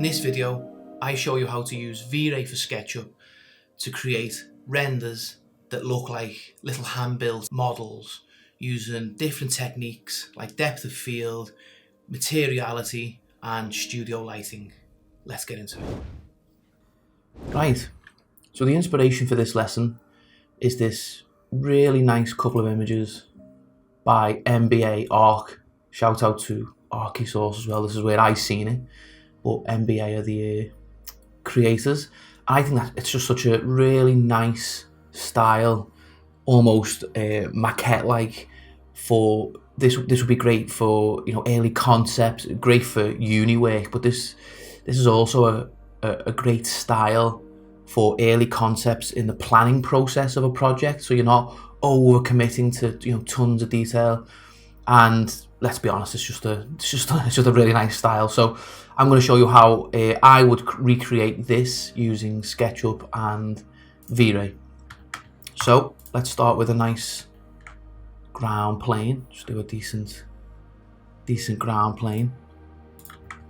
this video, I show you how to use Vray for SketchUp to create renders that look like little hand-built models using different techniques like depth of field, materiality and studio lighting. Let's get into it. Right, so the inspiration for this lesson is this really nice couple of images by NBA Arc. Shout out to Aukey Source as well. This is where I seen it, but NBA are the creators. I think that it's just such a really nice style, almost maquette-like. For this would be great for early concepts, great for uni work. But this is also a great style for early concepts in the planning process of a project. So you're not over committing to tons of detail. And let's be honest, it's just a really nice style. So I'm going to show you how I would recreate this using SketchUp and Vray. So let's start with a nice ground plane. Just do a decent ground plane,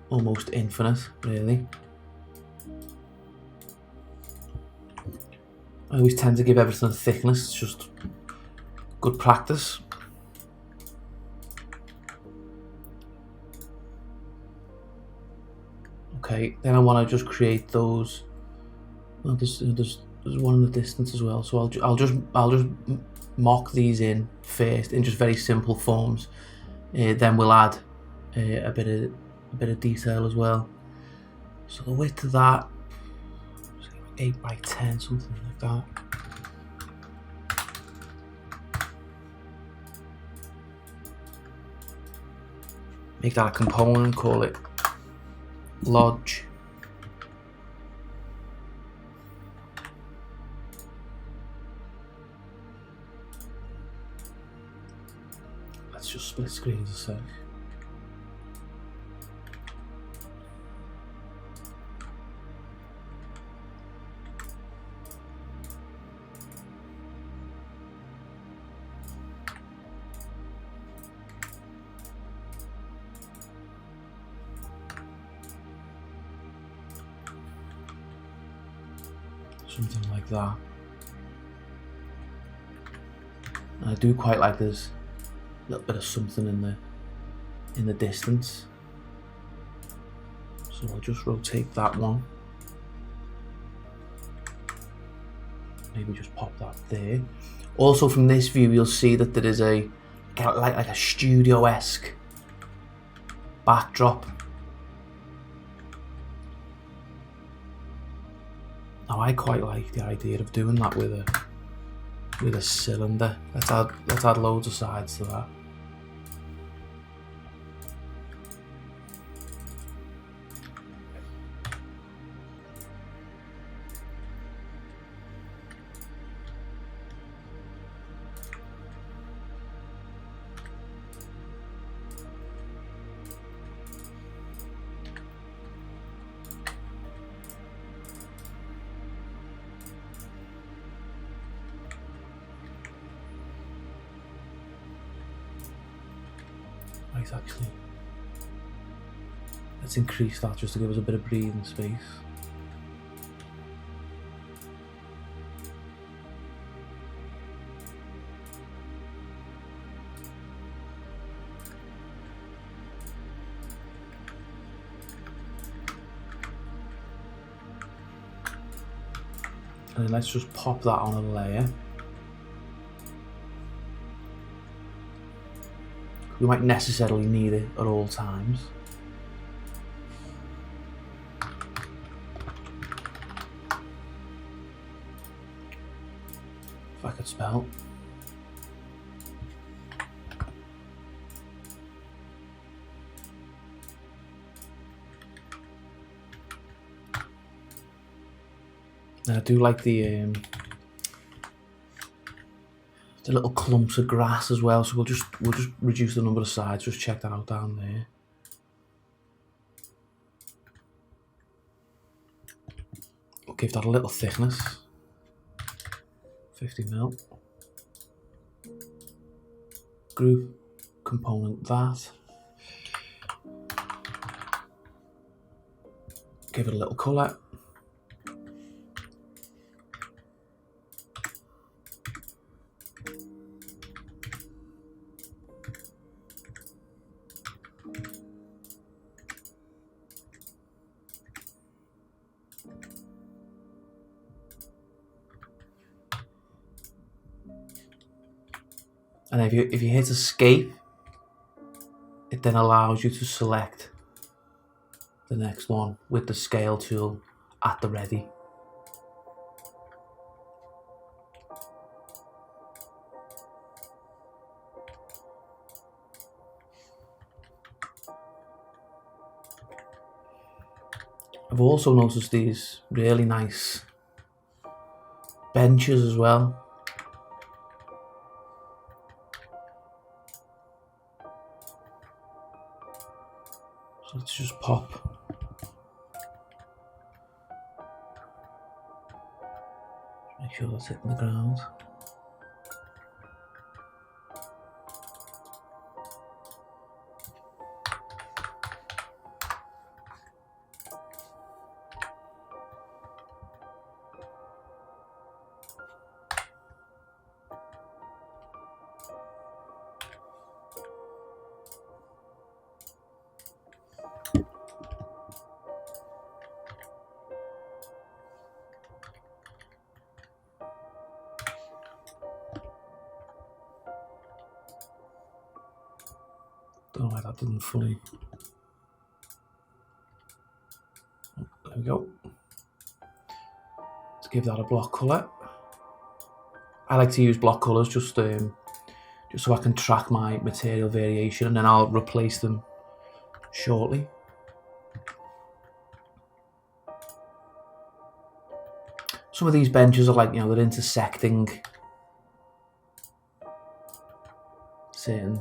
almost infinite, really. I always tend to give everything a thickness. It's just good practice. Okay, then I want to just create those. Well, there's one in the distance as well, so I'll just mock these in first in just very simple forms. Then we'll add a bit of detail as well. So the width of that, 8 by 10, something like that. Make that a component. Call it Lodge. Let's just split screens a sec. Something like that. And I do quite like there's a little bit of something in the distance. So I'll just rotate that one. Maybe just pop that there. Also from this view you'll see that there is a like a studio-esque backdrop. Now I quite like the idea of doing that with a cylinder. Let's add loads of sides to that. Right, actually, let's increase that just to give us a bit of breathing space. And then let's just pop that on a layer. We might necessarily need it at all times. If I could spell. Now I do like the little clumps of grass as well, so we'll just reduce the number of sides. Just check that out down there. We'll give that a little thickness, 50mm. Group component that. give it a little colour. And if you hit escape, it then allows you to select the next one with the scale tool at the ready. I've also noticed these really nice benches as well. So let's just pop. Make sure that's hitting the ground. Don't know why that didn't fully. There we go. Let's give that a block colour. I like to use block colours just so I can track my material variation, and then I'll replace them shortly. Some of these benches are like, you know, they're intersecting certain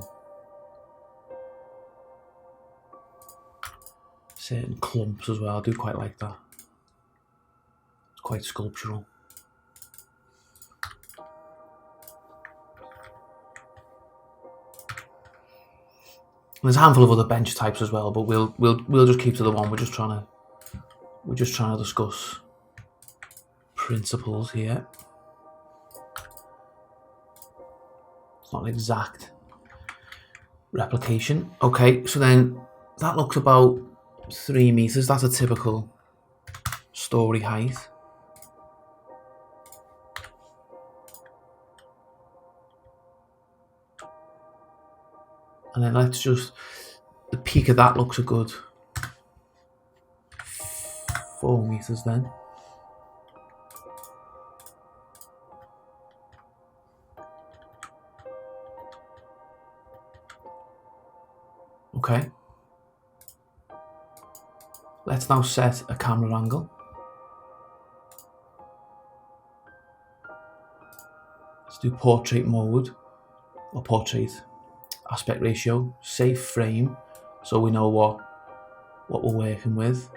clumps as well. I do quite like that. It's quite sculptural. There's a handful of other bench types as well, but we'll just keep to the one we're just trying to discuss principles here. It's not an exact replication. Okay, so then that looks about 3 meters. That's a typical story height. And then let's just, the peak of that looks a good 4 meters then. Okay. Let's now set a camera angle. Let's do portrait mode, or portrait aspect ratio, safe frame, so we know what we're working with.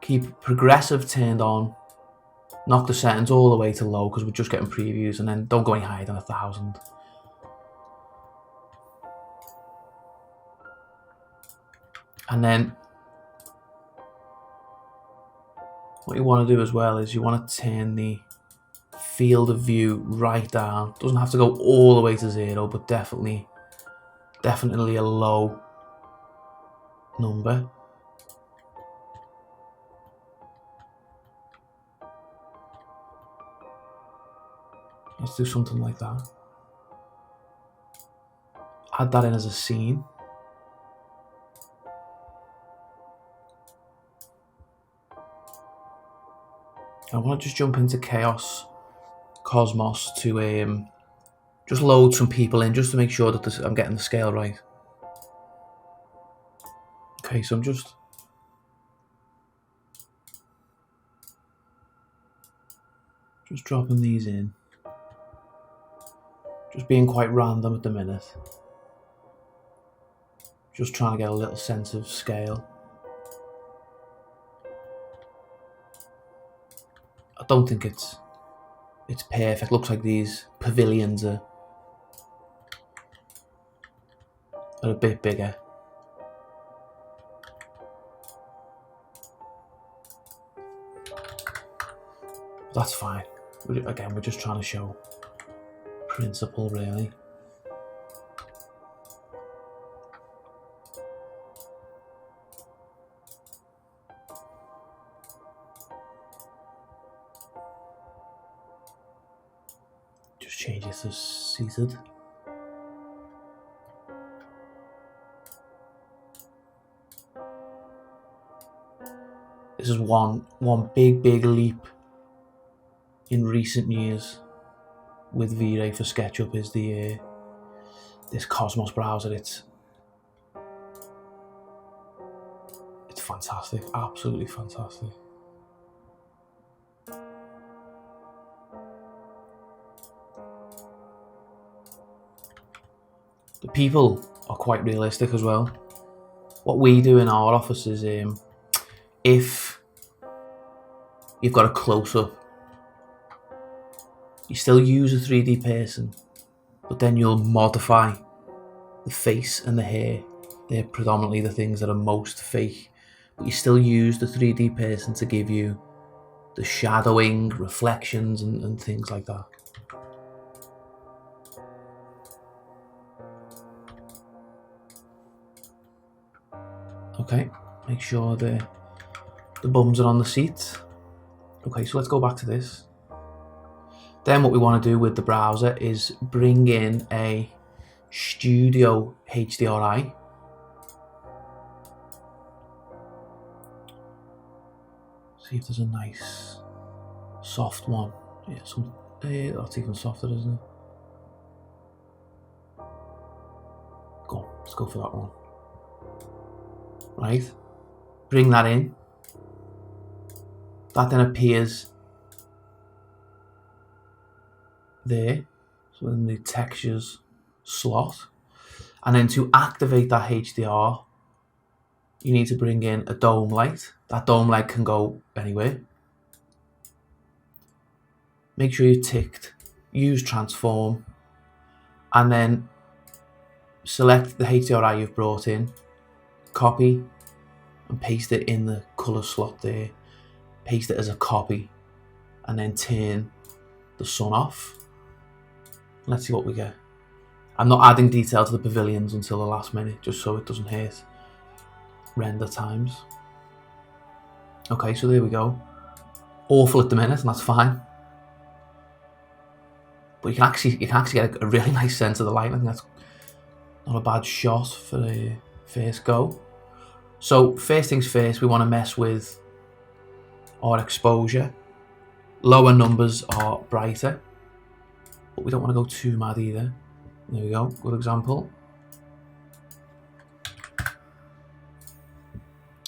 Keep progressive turned on, knock the settings all the way to low because we're just getting previews, and then don't go any higher than 1000. And then what you want to do as well is you want to turn the field of view right down. Doesn't have to go all the way to 0, but definitely a low number. Let's do something like that. Add that in as a scene. I want to just jump into Chaos Cosmos to just load some people in, just to make sure that I'm getting the scale right. Okay, so I'm just dropping these in. Just being quite random at the minute. Just trying to get a little sense of scale. I don't think it's perfect. Looks like these pavilions are a bit bigger. That's fine. Again, we're just trying to show principle, really. Just change it to seated. This is one big leap in recent years with Vray for SketchUp is the this Cosmos browser. It's fantastic, absolutely fantastic. The people are quite realistic as well. What we do in our office is if you've got a close-up, you still use a 3D person, but then you'll modify the face and the hair. They're predominantly the things that are most fake, but you still use the 3D person to give you the shadowing, reflections, and things like that. Okay, make sure the bums are on the seat. Okay, so let's go back to this. Then what we want to do with the browser is bring in a studio HDRI. See if there's a nice soft one. Yeah, that's even softer, isn't it? Go on, let's go for that one. Right, bring that in. That then appears there, so in the textures slot. And then to activate that HDR, you need to bring in a dome light. That dome light can go anywhere. Make sure you've ticked use transform, and then select the HDRI you've brought in, copy and paste it in the color slot there, paste it as a copy, and then turn the sun off. Let's see what we get. I'm not adding detail to the pavilions until the last minute, just so it doesn't hurt render times. Okay, so there we go. Awful at the minute, and that's fine. But you can actually get a really nice sense of the light. I think that's not a bad shot for a first go. So first things first, we want to mess with our exposure. Lower numbers are brighter, but we don't want to go too mad either. There we go, good example.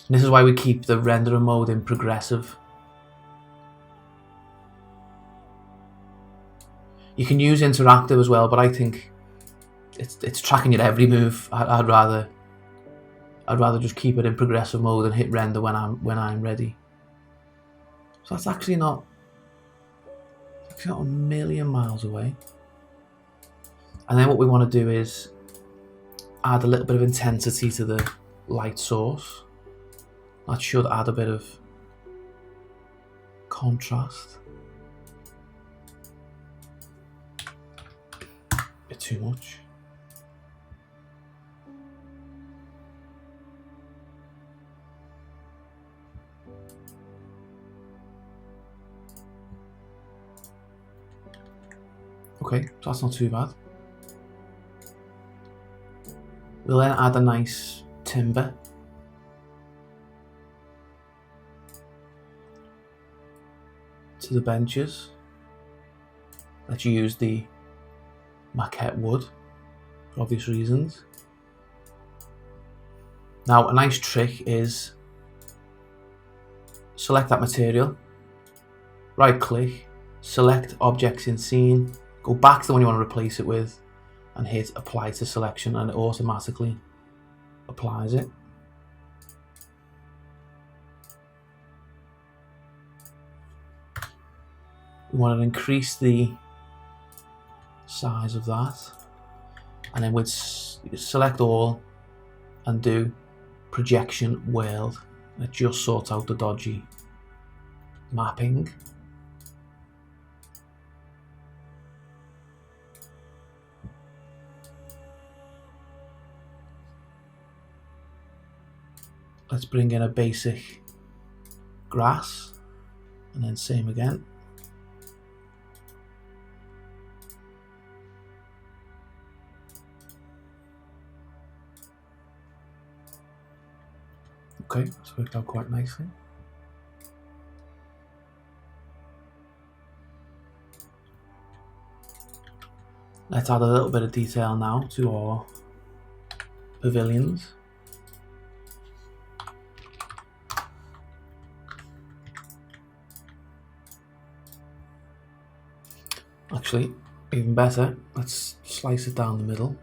And this is why we keep the renderer mode in progressive. You can use interactive as well, but I think it's tracking your every move. I'd rather just keep it in progressive mode and hit render when I'm ready. So that's actually not a million miles away. And then what we want to do is add a little bit of intensity to the light source. That should add a bit of contrast. A bit too much. Okay, so that's not too bad. We'll then add a nice timber. To the benches. Let's use the Maquette wood for obvious reasons. Now a nice trick is select that material, right click, select objects in scene, go back to the one you want to replace it with and hit apply to selection, and it automatically applies it. We want to increase the size of that, and then we'd select all and do projection world. It just sorts out the dodgy mapping. let's bring in a basic grass, and then same again. Okay, that's worked out quite nicely. Let's add a little bit of detail now to our pavilions. Actually, even better, let's slice it down the middle.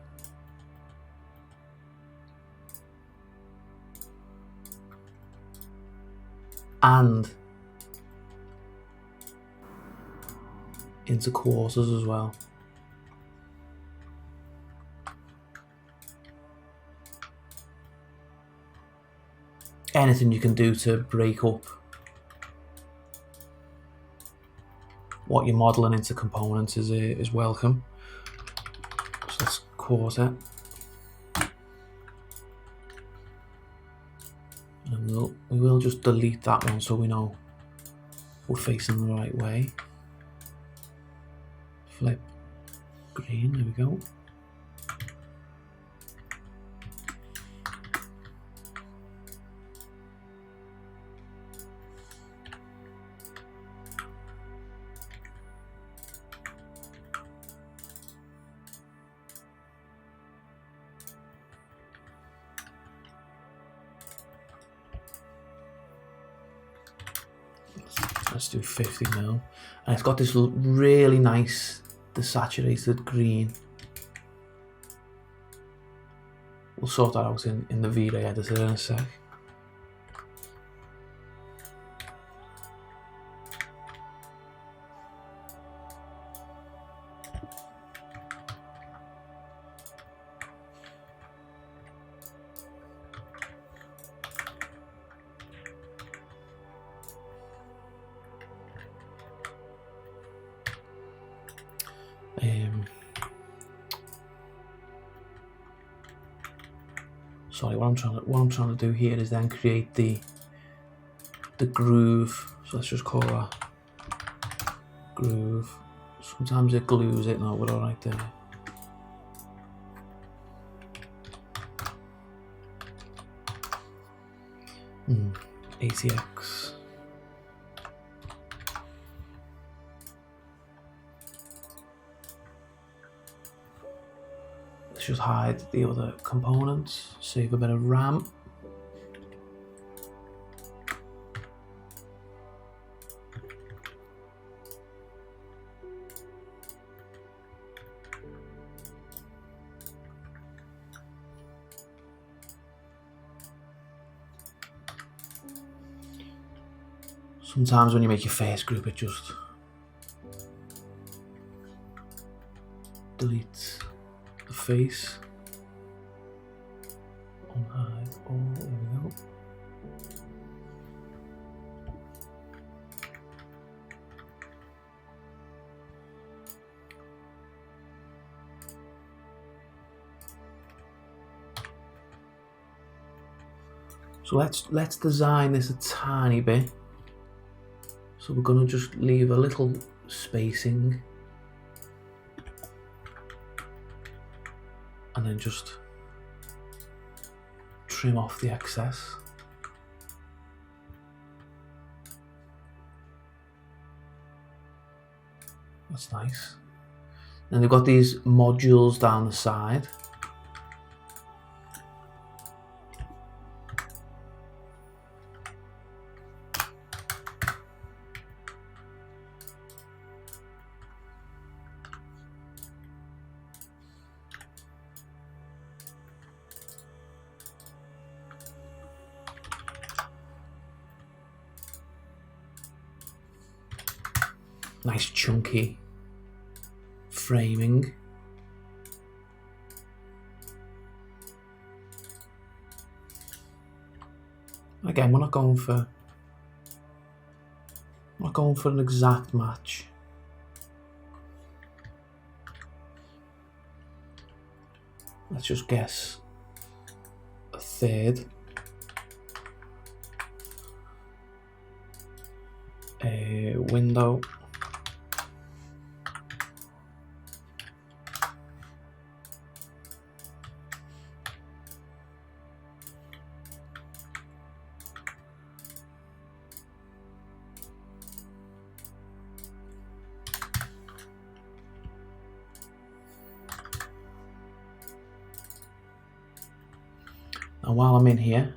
And into quarters as well. Anything you can do to break up what you're modeling into components is welcome. So let's quarter, and we will just delete that one so we know we're facing the right way. Flip green, there we go. Let's do 50 mil, and it's got this really nice desaturated green. We'll sort that out in the Vray editor in a sec. Sorry, what I'm trying to do here is then create the groove. So let's just call that groove. Sometimes it glues it. No, we're all right there. ATX. Let's just hide the other components, save a bit of RAM. Sometimes when you make your face group, it just deletes the face. Unhide all, there we go. So let's design this a tiny bit. So we're going to just leave a little spacing, and then just trim off the excess. That's nice. And they've got these modules down the side. Nice chunky framing. Again, we're not going for an exact match. Let's just guess a third. window. And while I'm in here,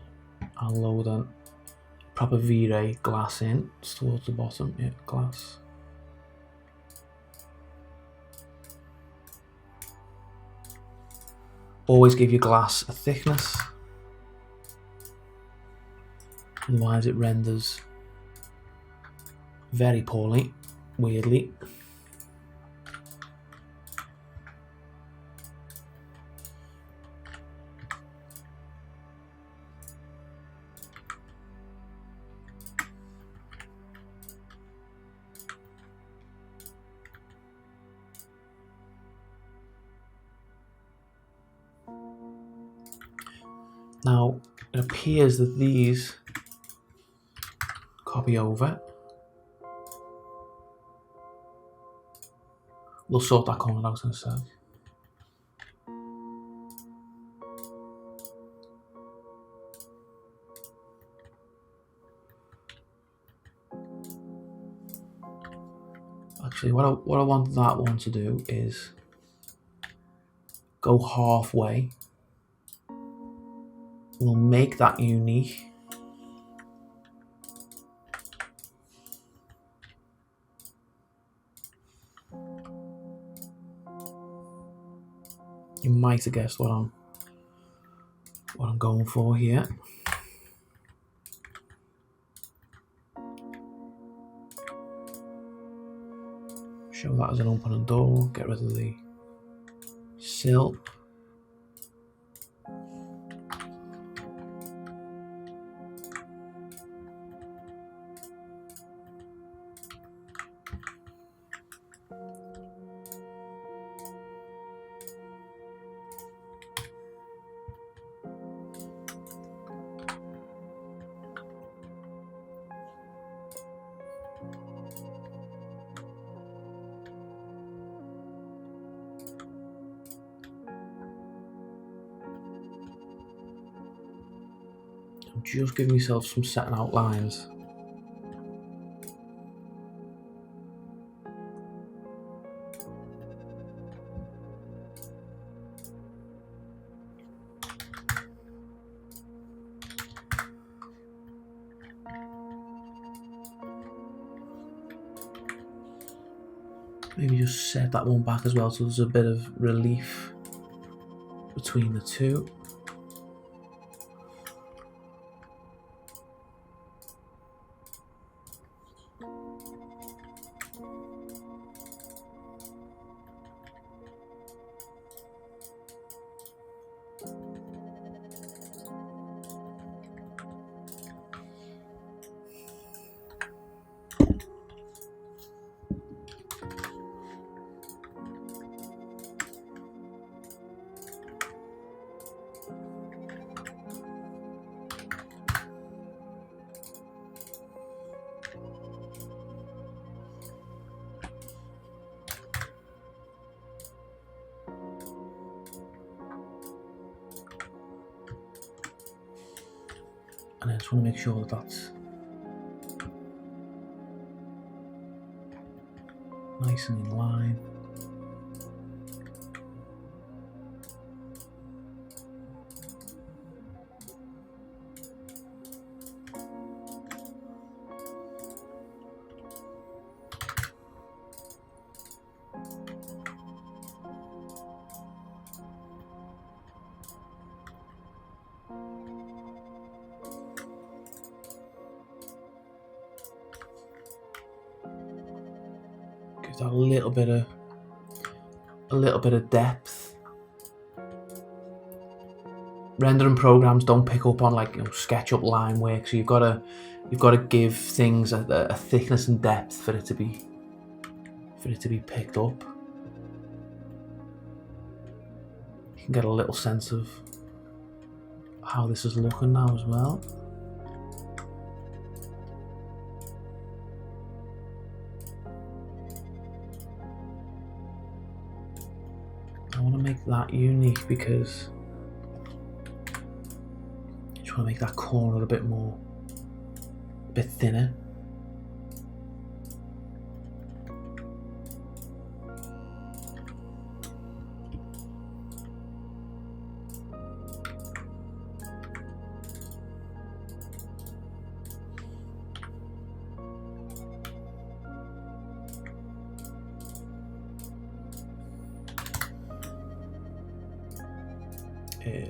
I'll load a proper V-Ray glass in towards the bottom. Yeah, glass. Always give your glass a thickness, otherwise it renders very poorly, weirdly. Now, it appears that these copy over. We'll sort that corner out in a sec. Actually, what I want that one to do is go halfway. We'll make that unique. You might have guessed what I'm going for here. Show that as an opening door. Get rid of the sill. I'm just giving myself some setting outlines. Maybe just set that one back as well so there's a bit of relief between the two. And I just want to make sure that that's nice and in line. Gives that a little bit of depth. Rendering programs don't pick up on like SketchUp line work, so you've got to give things a thickness and depth for it to be picked up. You can get a little sense of how this is looking now as well. I want to make that unique because I just want to make that corner a bit thinner.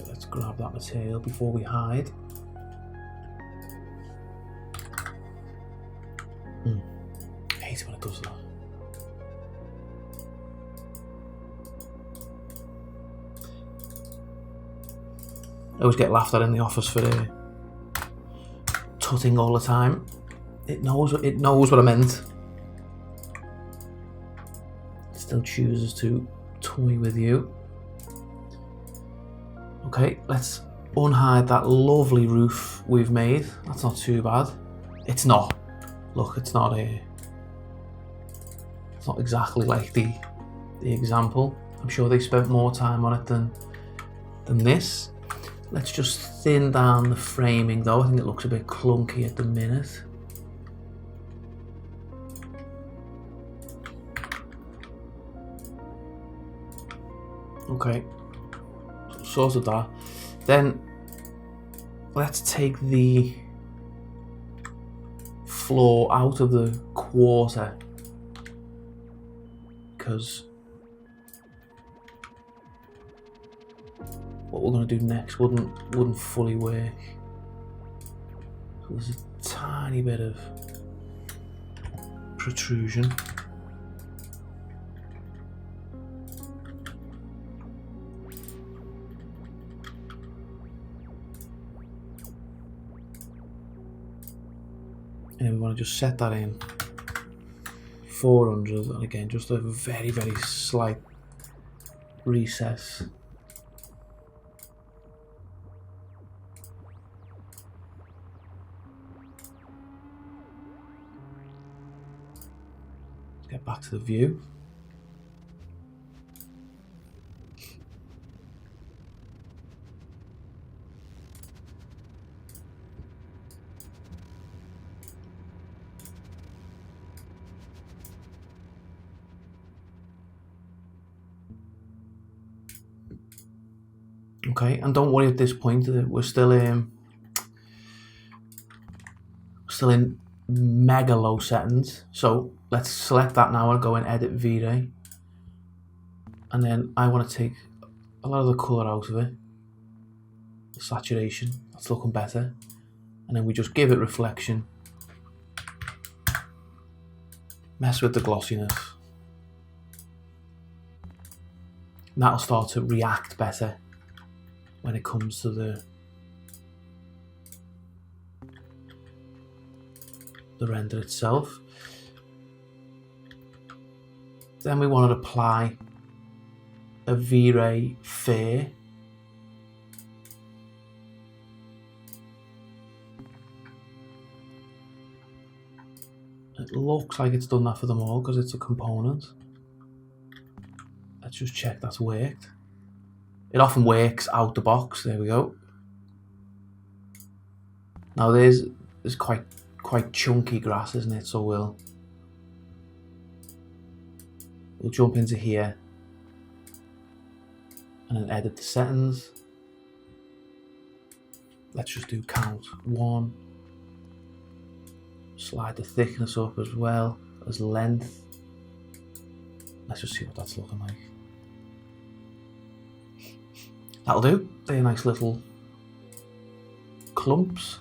Let's grab that material before we hide. I hate it when it does that. I always get laughed at in the office for tutting all the time. It knows what I meant. It still chooses to toy with you. Okay, let's unhide that lovely roof we've made. That's not too bad. It's not. Look, it's not exactly like the example. I'm sure they spent more time on it than this. Let's just thin down the framing though. I think it looks a bit clunky at the minute. Okay. Sorted that. Then let's take the floor out of the quarter because what we're going to do next wouldn't fully work. So there's a tiny bit of protrusion. And we want to just set that in 400, and again just a very, very slight recess. Let's get back to the view. Okay, and don't worry at this point, we're still in mega low settings. So let's select that now and go and edit V-Ray. And then I want to take a lot of the colour out of it. The saturation, that's looking better. And then we just give it reflection. Mess with the glossiness. And that'll start to react better when it comes to the render itself. Then we want to apply a V-Ray fair. It looks like it's done that for them all because it's a component. Let's just check that's worked. It often works out the box. There we go. Now there's quite chunky grass, isn't it? So we'll jump into here and then edit the settings. Let's just do count 1. Slide the thickness up as well as length. Let's just see what that's looking like. That'll do. They're nice little clumps.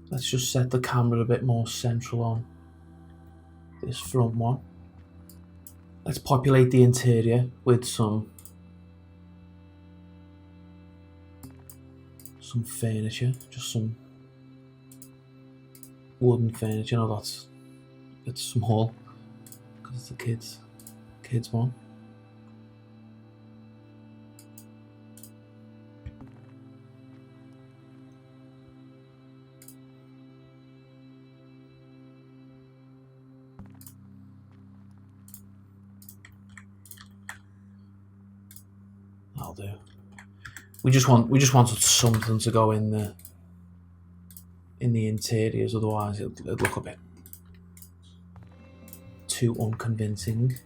Let's just set the camera a bit more central on this front one. Let's populate the interior with some furniture, just some wooden furniture. No, it's small because it's the kids' kids one. That'll do. We just wanted something to go in the interiors, otherwise it'd look a bit too unconvincing.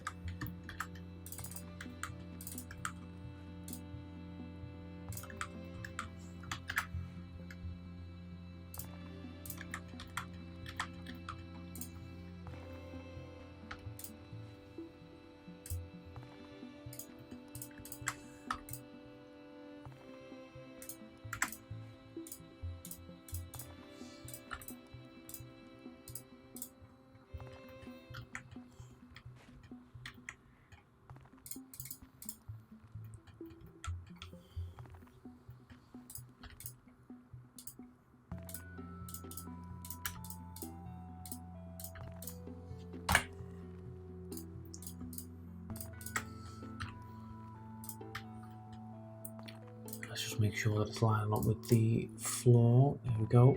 Let's just make sure that it's lining up with the floor. There we go.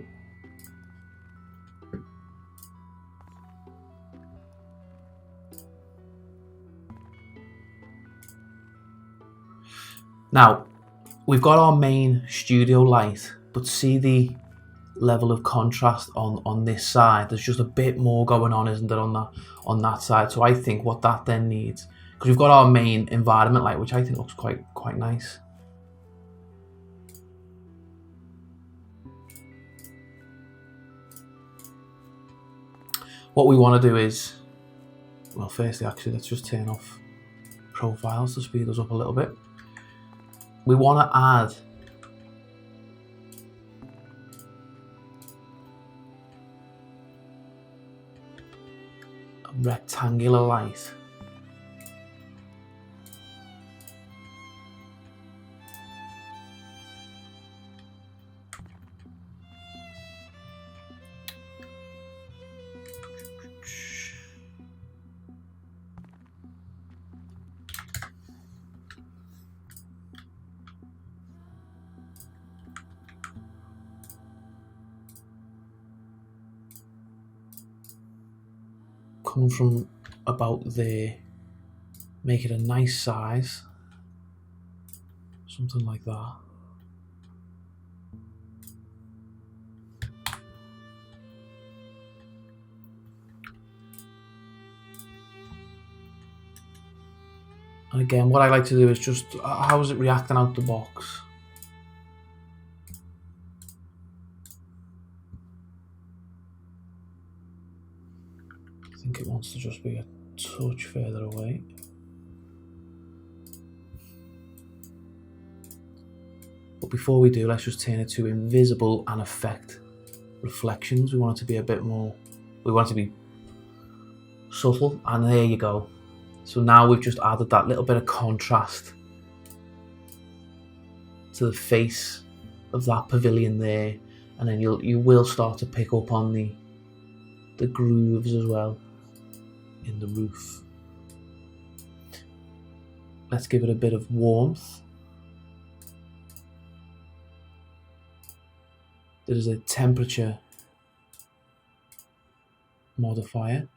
Now, we've got our main studio light, but see the level of contrast on this side. There's just a bit more going on, isn't there, on that side? So I think what that then needs, because we've got our main environment light, which I think looks quite nice. What we want to do is, well, firstly, actually, let's just turn off profiles to speed us up a little bit. We want to add a rectangular light. Come from about there, make it a nice size, something like that. And again, what I like to do is just, how is it reacting out the box? I think it wants to just be a touch further away. But before we do, let's just turn it to invisible and affect reflections. We want it to be a bit more, we want it to be subtle, and there you go. So now we've just added that little bit of contrast to the face of that pavilion there, and then you will start to pick up on the grooves as well in the roof. Let's give it a bit of warmth. There is a temperature modifier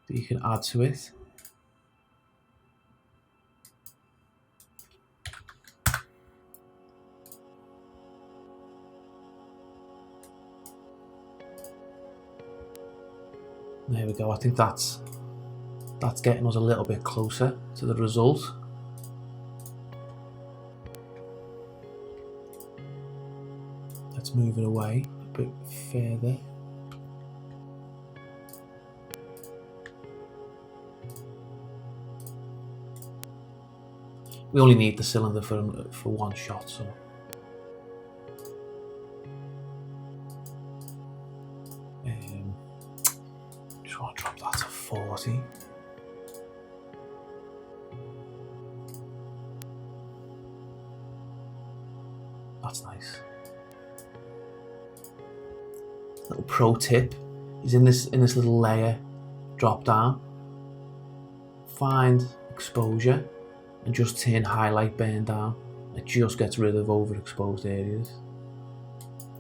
that you can add to it. There we go. I think that's getting us a little bit closer to the result. Let's move it away a bit further. We only need the cylinder for one shot, so. Just want to drop that to 40. That's nice. Little pro tip is in this little layer drop down. find exposure and just turn highlight burn down. It just gets rid of overexposed areas.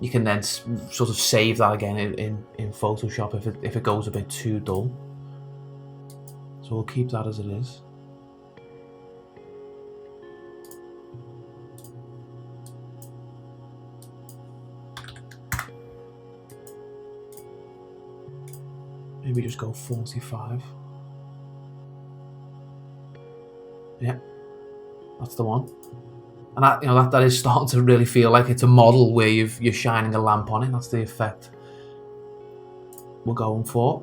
You can then sort of save that again in Photoshop if it goes a bit too dull. So we'll keep that as it is. Maybe just go 45. Yeah, that's the one. And that is starting to really feel like it's a model where you're shining a lamp on it. That's the effect we're going for.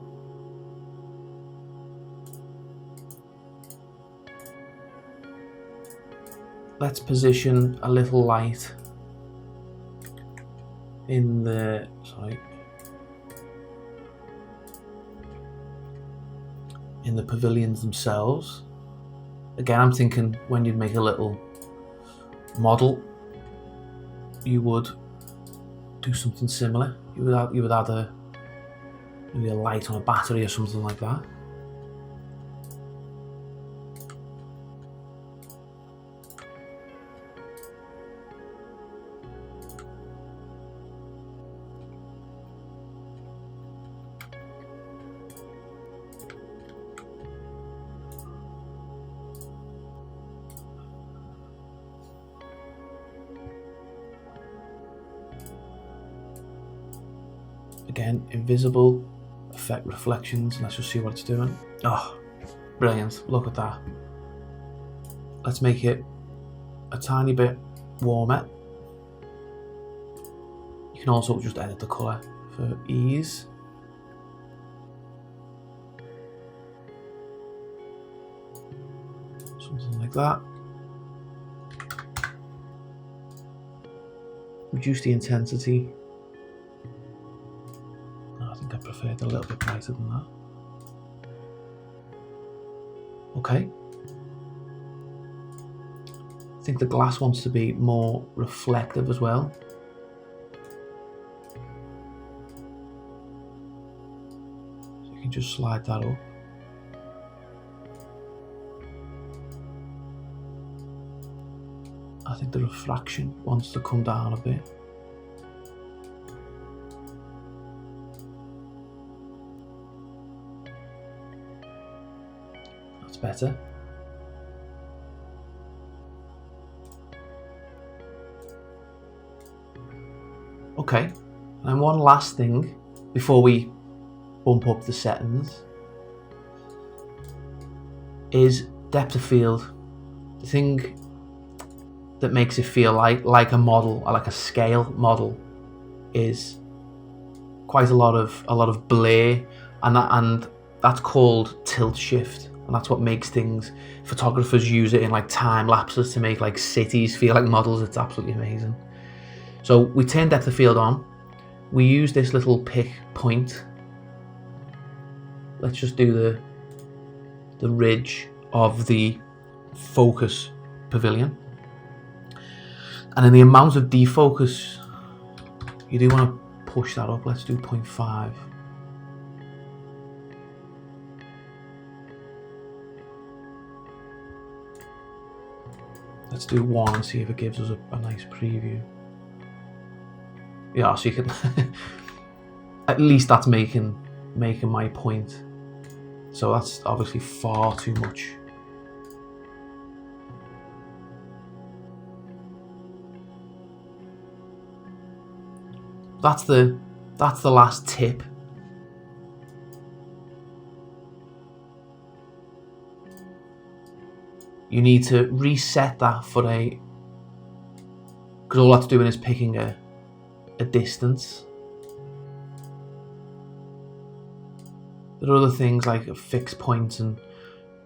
Let's position a little light in the pavilions themselves. Again, I'm thinking when you'd make a little model, you would do something similar. You would add maybe a light on a battery or something like that. Again, invisible, affect reflections. Let's just see what it's doing. Oh, brilliant. Look at that. Let's make it a tiny bit warmer. You can also just edit the colour for ease. Something like that. Reduce the intensity. I think I prefer it a little bit brighter than that. Okay. I think the glass wants to be more reflective as well. So you can just slide that up. I think the refraction wants to come down a bit. That's better. Okay, and one last thing before we bump up the settings is depth of field. The thing that makes it feel like a model, or like a scale model, is quite a lot of blur, and that's called tilt shift, and that's what makes things. Photographers use it in like time lapses to make like cities feel like models. It's absolutely amazing. So we turn depth of field on. We use this little pick point. Let's just do the ridge of the focus pavilion. And then the amount of defocus, you do want to push that up. Let's do 0.5. Let's do 1 and see if it gives us a nice preview. Yeah, so you can at least that's making my point. So that's obviously far too much. That's the last tip. You need to reset that for because all that's doing is picking a distance. There are other things like fixed points and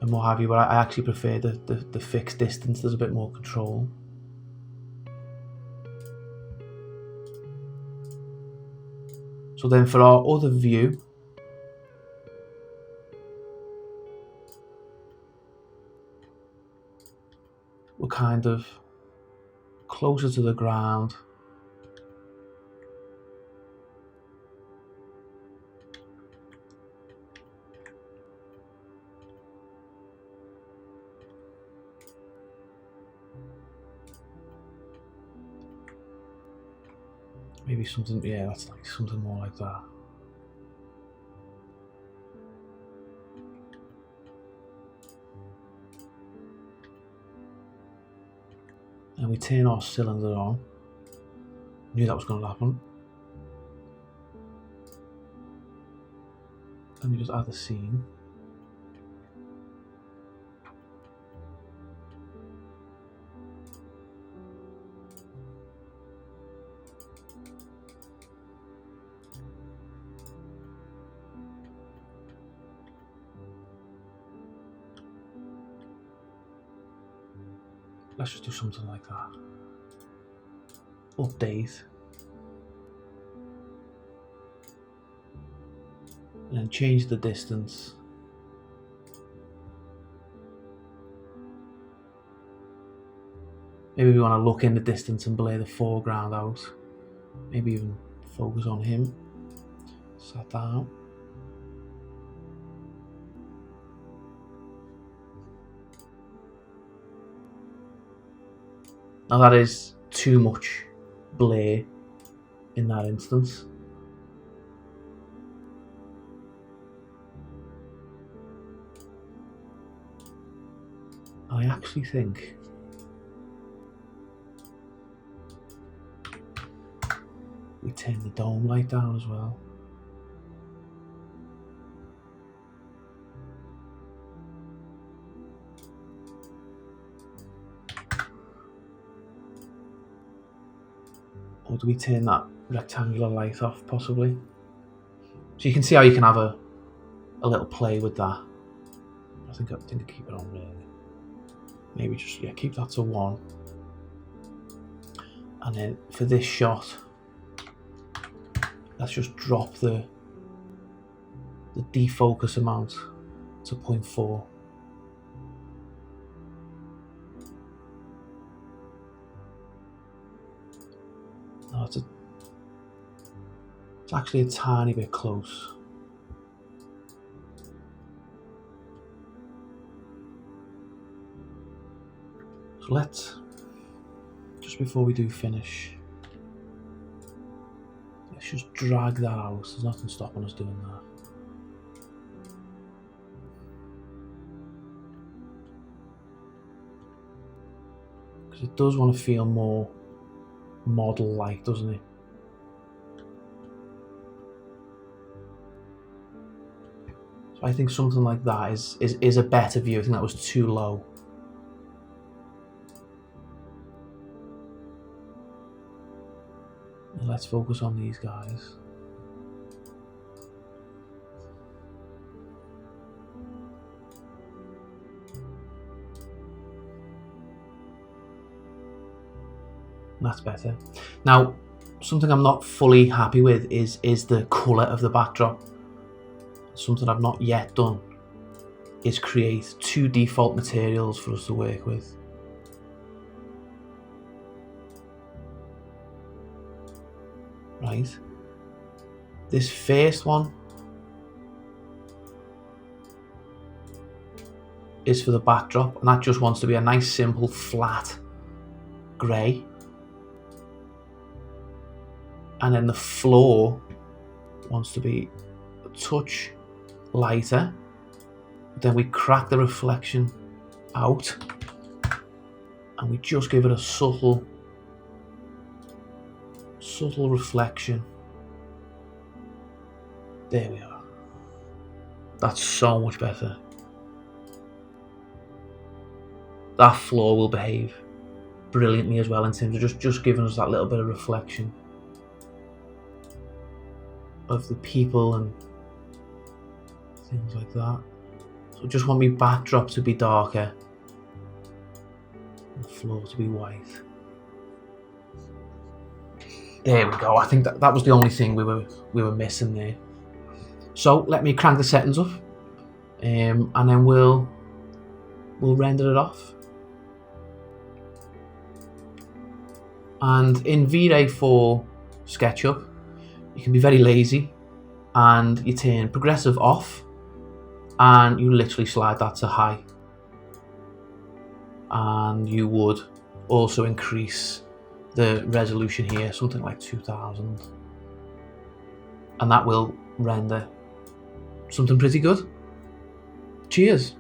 what have you, but I actually prefer the fixed distance. There's a bit more control. So then for our other view, we're kind of closer to the ground. Maybe something, yeah, that's like something more like that. And we turn our cylinder on. Knew that was going to happen. Let me just add the seam. Let's just do something like that. Update. And then change the distance. Maybe we want to look in the distance and blur the foreground out. Maybe even focus on him. Set that out. Now that is too much blur in that instance. I actually think we turn the dome light down as well. Or do we turn that rectangular light off possibly? So you can see how you can have a little play with that. I think I keep it on really. Maybe just, yeah, keep that to 1. And then for this shot, let's just drop the defocus amount to 0.4. No, it's actually a tiny bit close. So let's, just before we do finish, let's just drag that out. There's nothing stopping us doing that. Because it does want to feel more model-like, doesn't it? So I think something like that is a better view. I think that was too low. And let's focus on these guys. That's better. Now, something I'm not fully happy with is the colour of the backdrop. Something I've not yet done is create 2 default materials for us to work with. Right. This first one is for the backdrop, and that just wants to be a nice simple flat grey. And then the floor wants to be a touch lighter. But then we crack the reflection out and we just give it a subtle reflection. There we are. That's so much better. That floor will behave brilliantly as well in terms of just giving us that little bit of reflection of the people and things like that. So I just want my backdrop to be darker and the floor to be white. There we go. I think that was the only thing we were missing there. So let me crank the settings up, and then we'll render it off. And in Vray for SketchUp, you can be very lazy and you turn progressive off and you literally slide that to high. And you would also increase the resolution here, something like 2000, and that will render something pretty good. Cheers.